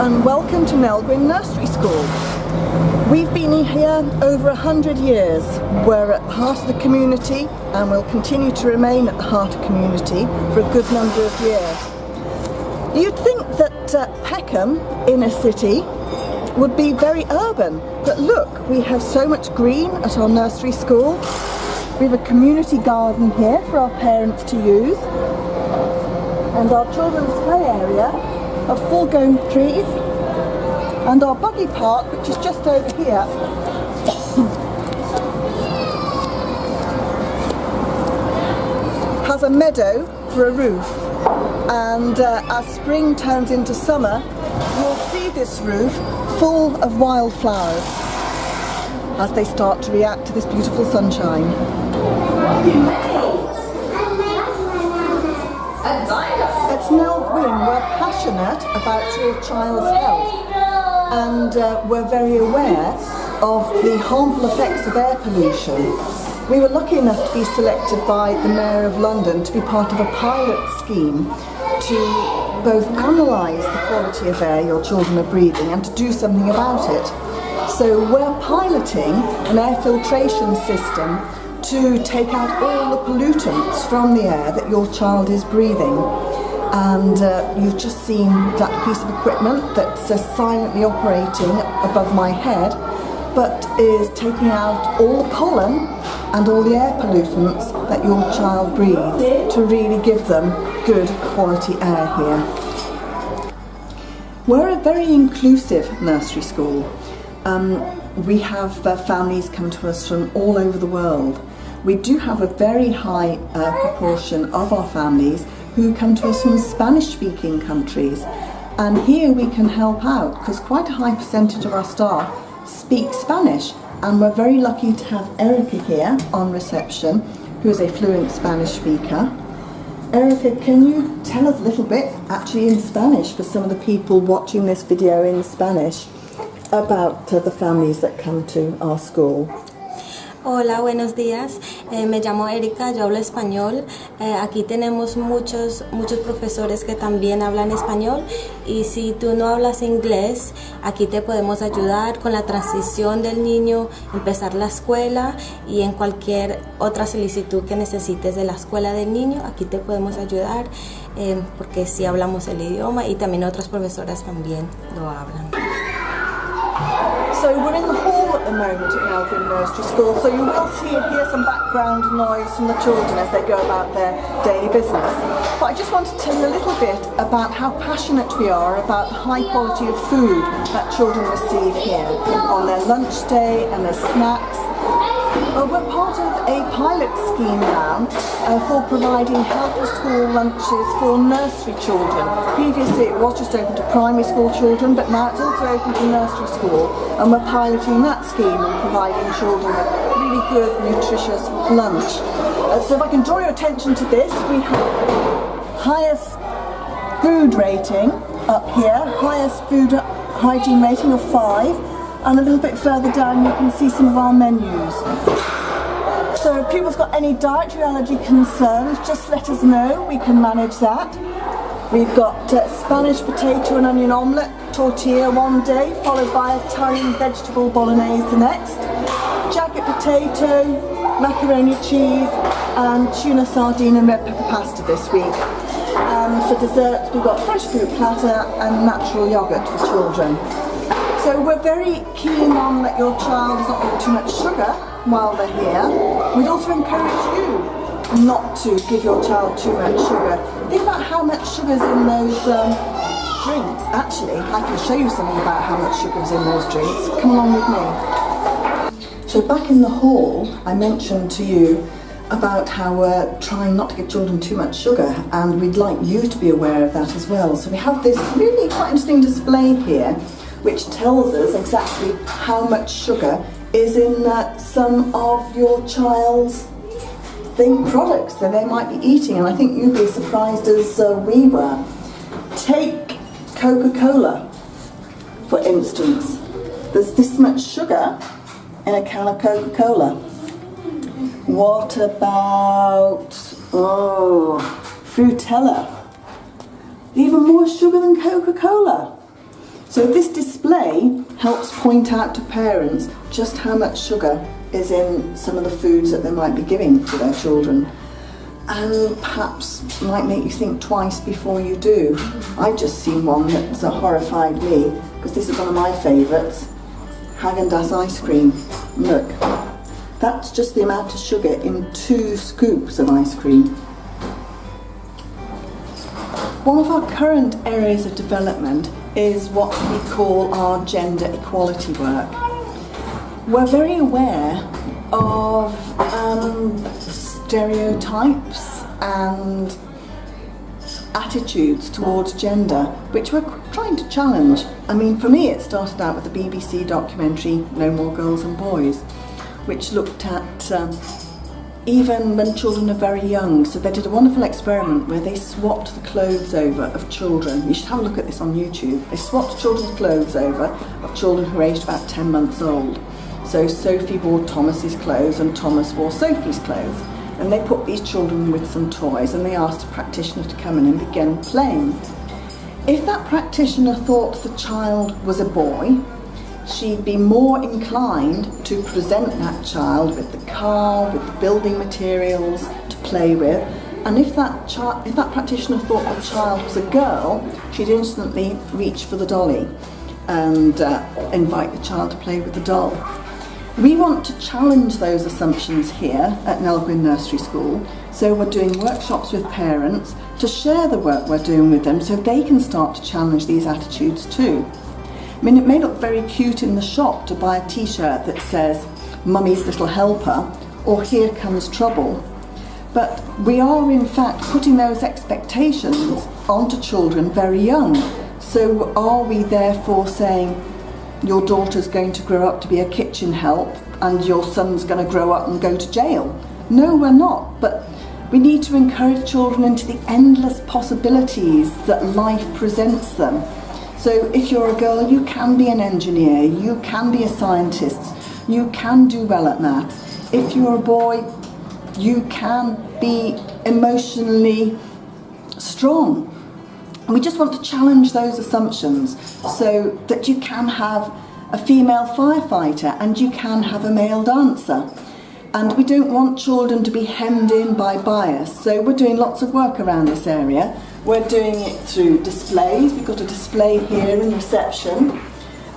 and welcome to Nell Gwynn Nursery School. We've been here over 100 years. We're at the heart of the community and will continue to remain at the heart of the community for a good number of years. You'd think that Peckham, inner city, would be very urban, but look, we have so much green at our nursery school. We have a community garden here for our parents to use, and our children's play area of full-grown trees, and our buggy park, which is just over here, has a meadow for a roof, and as spring turns into summer, you'll see this roof full of wildflowers as they start to react to this beautiful sunshine. At Nell Gwynn, we're passionate about your child's health, and we're very aware of the harmful effects of air pollution. We were lucky enough to be selected by the Mayor of London to be part of a pilot scheme to both analyse the quality of air your children are breathing and to do something about it. So we're piloting an air filtration system to take out all the pollutants from the air that your child is breathing. And you've just seen that piece of equipment that's silently operating above my head, but is taking out all the pollen and all the air pollutants that your child breathes to really give them good quality air here. We're a very inclusive nursery school. We have families come to us from all over the world. We do have a very high proportion of our families who come to us from Spanish-speaking countries, and here we can help out because quite a high percentage of our staff speak Spanish, and we're very lucky to have Erica here on reception, who is a fluent Spanish speaker. Erica, can you tell us a little bit, actually in Spanish, for some of the people watching this video in Spanish, about the families that come to our school? Hola, buenos días. Me llamo Erika, yo hablo español. Aquí tenemos muchos profesores que también hablan español, y si tú no hablas inglés, aquí te podemos ayudar con la transición del niño, empezar la escuela, y en cualquier otra solicitud que necesites de la escuela del niño, aquí te podemos ayudar, porque sí hablamos el idioma y también otras profesoras también lo hablan. So we're in the hall at the moment at Nell Gwynn Nursery School, so you will hear some background noise from the children as they go about their daily business. But I just want to tell you a little bit about how passionate we are about the high quality of food that children receive here on their lunch day and their snacks. We're part of a pilot scheme now for providing healthy school lunches for nursery children. Previously it was just open to primary school children, but now it's also open to nursery school, and we're piloting that scheme and providing children with really good, nutritious lunch. So if I can draw your attention to this, we have highest food rating up here, highest food hygiene rating of 5. And a little bit further down you can see some of our menus. So if people's got any dietary allergy concerns, just let us know, we can manage that. We've got Spanish potato and onion omelette tortilla one day, followed by Italian vegetable bolognese the next, jacket potato, macaroni cheese, and tuna sardine and red pepper pasta this week. And for desserts we've got fresh fruit platter and natural yoghurt for children. So we're very keen on that your child does not get too much sugar while they're here. We'd also encourage you not to give your child too much sugar. Think about how much sugar's in those drinks. Actually, I can show you something about how much sugar's in those drinks. Come along with me. So back in the hall, I mentioned to you about how we're trying not to give children too much sugar, and we'd like you to be aware of that as well. So we have this really quite interesting display here, which tells us exactly how much sugar is in some of your child's products that they might be eating, and I think you'd be as surprised as we were. Take Coca-Cola, for instance. There's this much sugar in a can of Coca-Cola. What about, Frutella? Even more sugar than Coca-Cola. So this display helps point out to parents just how much sugar is in some of the foods that they might be giving to their children, and perhaps might make you think twice before you do. I've just seen one that's horrified me, because this is one of my favourites, Häagen-Dazs ice cream. Look, that's just the amount of sugar in 2 scoops of ice cream. One of our current areas of development is what we call our gender equality work. We're very aware of stereotypes and attitudes towards gender, which we're trying to challenge. I mean, for me it started out with the BBC documentary No More Girls and Boys, which looked at even when children are very young. So they did a wonderful experiment where they swapped the clothes over of children. You should have a look at this on YouTube. They swapped children's clothes over of children who were aged about 10 months old. So Sophie wore Thomas's clothes and Thomas wore Sophie's clothes. And they put these children with some toys and they asked a practitioner to come in and begin playing. If that practitioner thought the child was a boy, she'd be more inclined to present that child with the car, with the building materials to play with. And if that practitioner thought the child was a girl, she'd instantly reach for the dolly and invite the child to play with the doll. We want to challenge those assumptions here at Nell Gwynn Nursery School, so we're doing workshops with parents to share the work we're doing with them so they can start to challenge these attitudes too. I mean, it may look very cute in the shop to buy a t-shirt that says Mummy's Little Helper or Here Comes Trouble, but we are in fact putting those expectations onto children very young. So are we therefore saying your daughter's going to grow up to be a kitchen help and your son's going to grow up and go to jail? No, we're not, but we need to encourage children into the endless possibilities that life presents them. So if you're a girl, you can be an engineer, you can be a scientist, you can do well at maths. If you're a boy, you can be emotionally strong. We just want to challenge those assumptions so that you can have a female firefighter and you can have a male dancer. And we don't want children to be hemmed in by bias, so we're doing lots of work around this area. We're doing it through displays. We've got a display here in reception,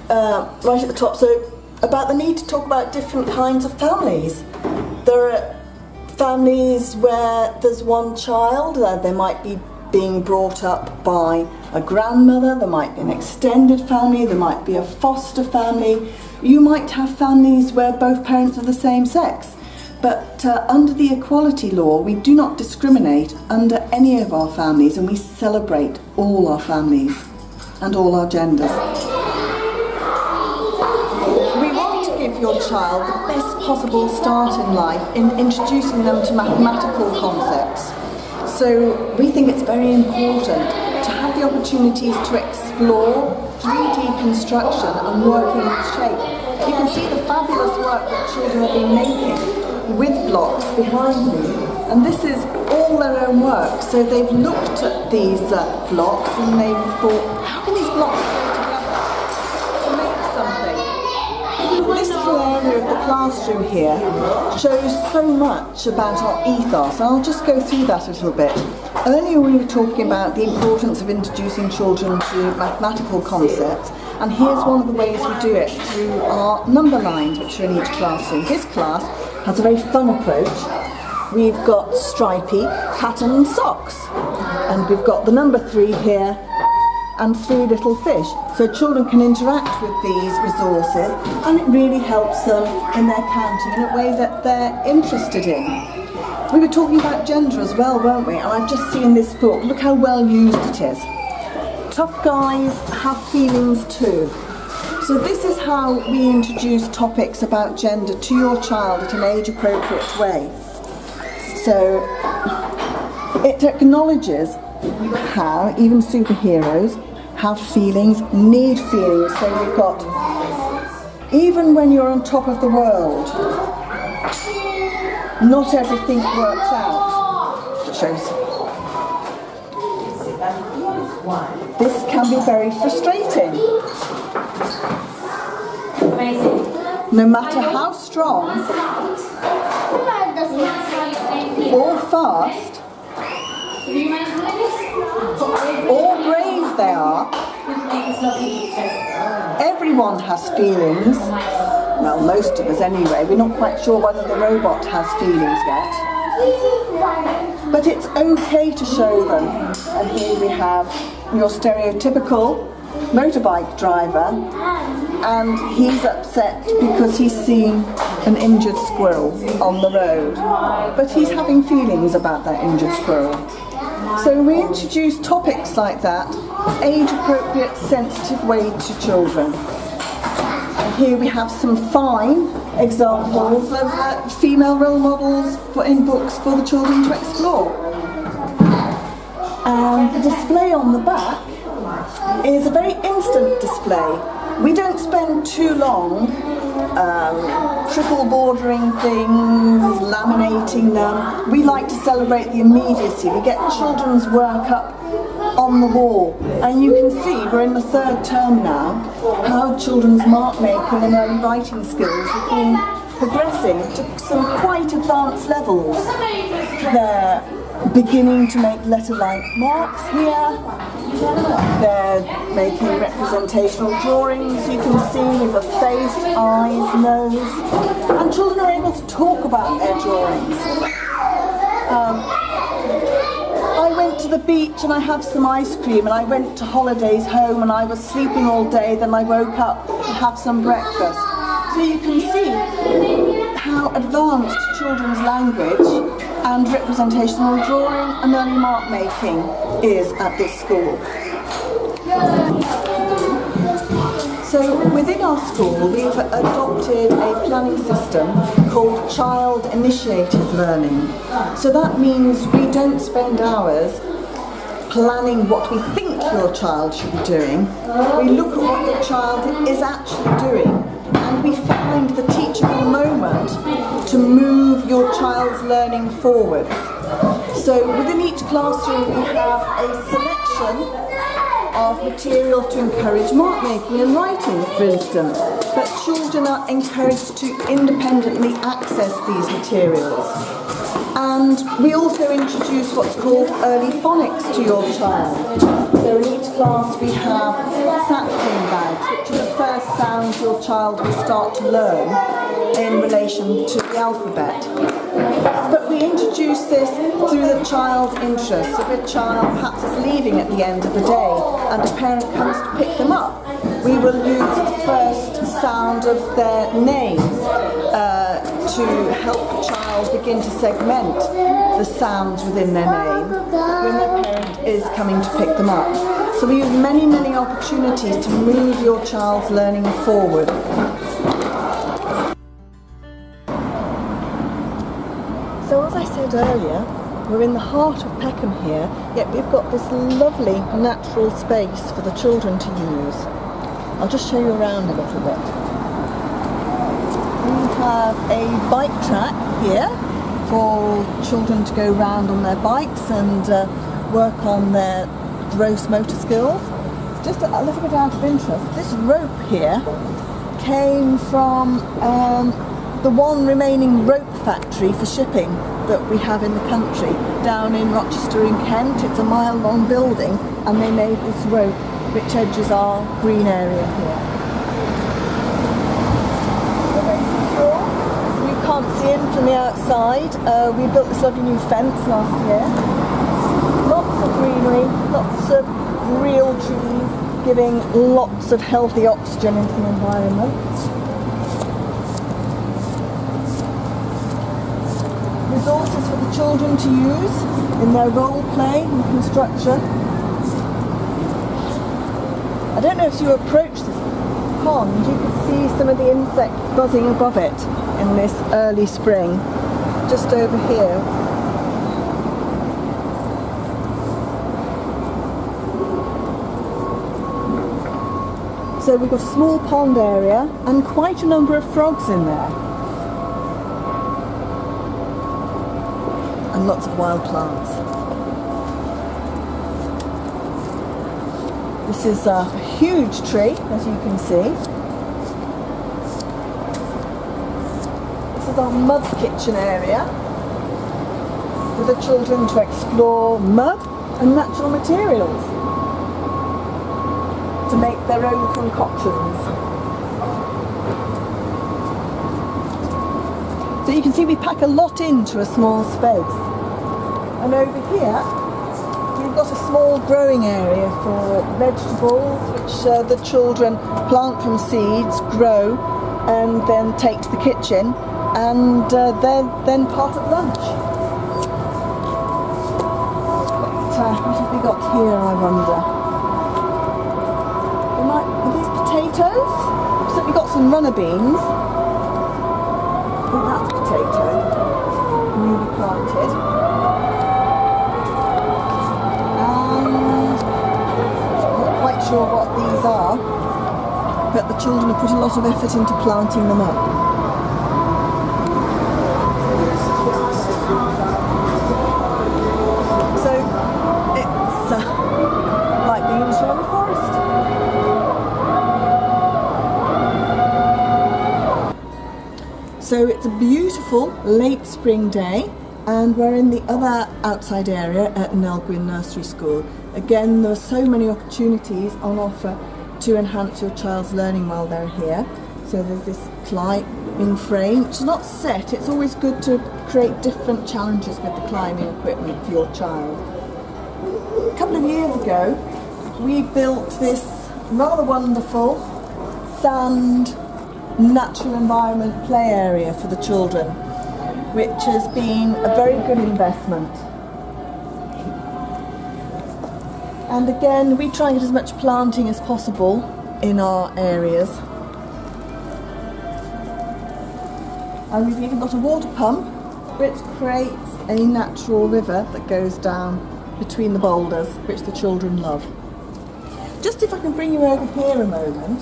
right at the top, so about the need to talk about different kinds of families. There are families where there's one child, they might be being brought up by a grandmother, there might be an extended family, there might be a foster family. You might have families where both parents are the same sex. But under the equality law, we do not discriminate under any of our families, and we celebrate all our families and all our genders. We want to give your child the best possible start in life in introducing them to mathematical concepts. So we think it's very important to have the opportunities to explore 3D construction and working with shape. You can see the fabulous work that children have been making with blocks behind me, and this is all their own work. So they've looked at these blocks and they've thought, how can these blocks go together to make something? This little area of the classroom here shows so much about our ethos. I'll just go through that a little bit. Earlier we were talking about the importance of introducing children to mathematical concepts, and here's one of the ways we do it through our number lines which are in each classroom. This class has a very fun approach. We've got stripy patterned socks, and we've got the number 3 here and 3 little fish. So children can interact with these resources, and it really helps them in their counting in a way that they're interested in. We were talking about gender as well, weren't we? And I've just seen this book. Look how well used it is. Tough guys have feelings too. So this is how we introduce topics about gender to your child at an age-appropriate way. So it acknowledges how even superheroes have feelings, need feelings. So we've got, even when you're on top of the world, not everything works out. It shows. This can be very frustrating. No matter how strong or fast or brave they are, everyone has feelings. Well, most of us anyway. We're not quite sure whether the robot has feelings yet. But it's okay to show them. And here we have your stereotypical motorbike driver, and he's upset because he's seen an injured squirrel on the road. But he's having feelings about that injured squirrel. So we introduce topics like that, age-appropriate, sensitive way to children. And here we have some fine examples of female role models in books for the children to explore. And the display on the back is a very instant display. We don't spend too long triple bordering things, laminating them. We like to celebrate the immediacy. We get children's work up on the wall, and you can see we're in the third term now how children's mark making and early writing skills have been progressing to some quite advanced levels. They're beginning to make letter-like marks here. They're making representational drawings, you can see, with a face, eyes, nose, and children are able to talk about their drawings. I went to the beach and I had some ice cream, and I went to holidays home and I was sleeping all day, then I woke up and had some breakfast. So you can see how advanced children's language and representational drawing and early mark making is at this school. So within our school we've adopted a planning system called child initiated learning. So that means we don't spend hours planning what we think your child should be doing. We look at what your child is actually doing, and we find the teachable moment to move your child's learning forward. So within each classroom we have a selection of materials to encourage mark making and writing, for instance, but children are encouraged to independently access these materials. And we also introduce what's called early phonics to your child. So in each class we have sapling bags, which are the first sounds your child will start to learn in relation to the alphabet. But we introduce this through the child's interest. So if a child perhaps is leaving at the end of the day and a parent comes to pick them up, we will use the first sound of their name to help the child begin to segment the sounds within their name when their parent is coming to pick them up. So we use many, many opportunities to move your child's learning forward. So as I said earlier, we're in the heart of Peckham here, yet we've got this lovely natural space for the children to use. I'll just show you around a little bit. We have a bike track here for children to go round on their bikes and work on their gross motor skills. Just a little bit out of interest, this rope here came from the one remaining rope factory for shipping that we have in the country down in Rochester in Kent. It's a mile-long building, and they made this rope which edges our green area here. They're very secure. You can't see in from the outside. We built this lovely new fence last year. Lots of greenery, lots of real trees, giving lots of healthy oxygen into the environment. Resources for the children to use in their role play and construction. I don't know if you approach this pond, you can see some of the insects buzzing above it in this early spring, just over here. So we've got a small pond area and quite a number of frogs in there. And lots of wild plants. This is a huge tree, as you can see. This is our mud kitchen area for the children to explore mud and natural materials to make their own concoctions. So you can see we pack a lot into a small space. And over here we've got a small growing area for vegetables which the children plant from seeds, grow and then take to the kitchen, and they're then part of lunch. What have we got here, I wonder? Are these potatoes? So we've got some runner beans. I think that's potato, newly planted. And I'm not quite sure what these are, but the children have put a lot of effort into planting them up. So it's like being in a Sherwood forest. So it's a beautiful late spring day, and we're in the other outside area at Nell Gwynn Nursery School. Again, there are so many opportunities on offer to enhance your child's learning while they're here. So there's this climbing frame, which is not set. It's always good to create different challenges with the climbing equipment for your child. A couple of years ago, we built this rather wonderful sand natural environment play area for the children, which has been a very good investment. And again, we try and get as much planting as possible in our areas. And we've even got a water pump which creates a natural river that goes down between the boulders, which the children love. Just if I can bring you over here a moment,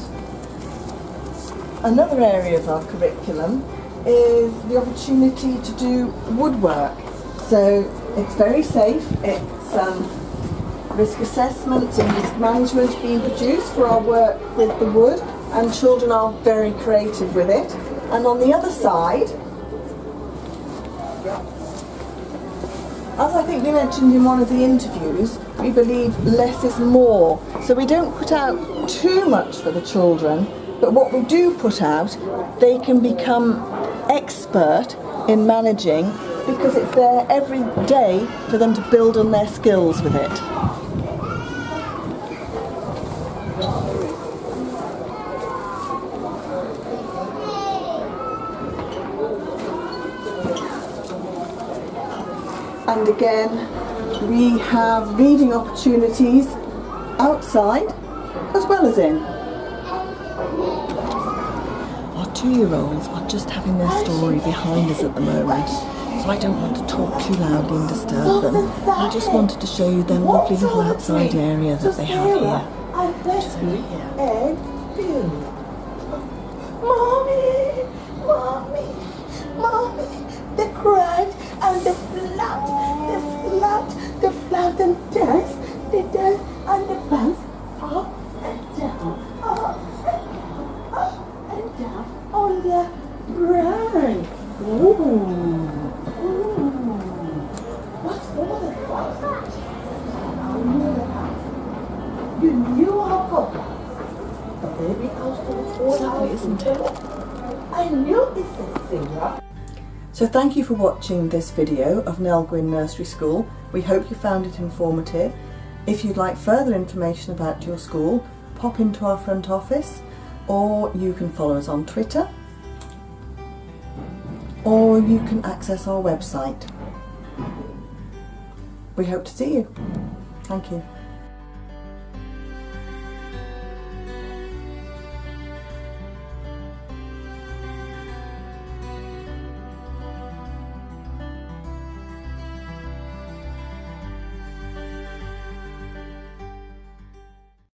another area of our curriculum is the opportunity to do woodwork. So it's very safe, it's risk assessments and risk management being produced for our work with the wood, and children are very creative with it. And on the other side, as I think we mentioned in one of the interviews, we believe less is more. So we don't put out too much for the children, but what we do put out, they can become expert in managing, because it's there every day for them to build on their skills with it. And again, we have reading opportunities outside as well as in. Our 2-year-olds are just having their story behind us at the moment, so I don't want to talk too loudly and disturb them. I just wanted to show you their lovely little outside area that they have here. Just over here. Mommy, mommy, mommy, they cried and they flapped and danced, they danced and they bounced up and down, up and down on their brain. Ooh. What's all the fuss? You knew how complex the baby house was. It's lovely, isn't it? I knew it's a singer. So thank you for watching this video of Nell Gwynn Nursery School. We hope you found it informative. If you'd like further information about your school, pop into our front office, or you can follow us on Twitter, or you can access our website. We hope to see you. Thank you.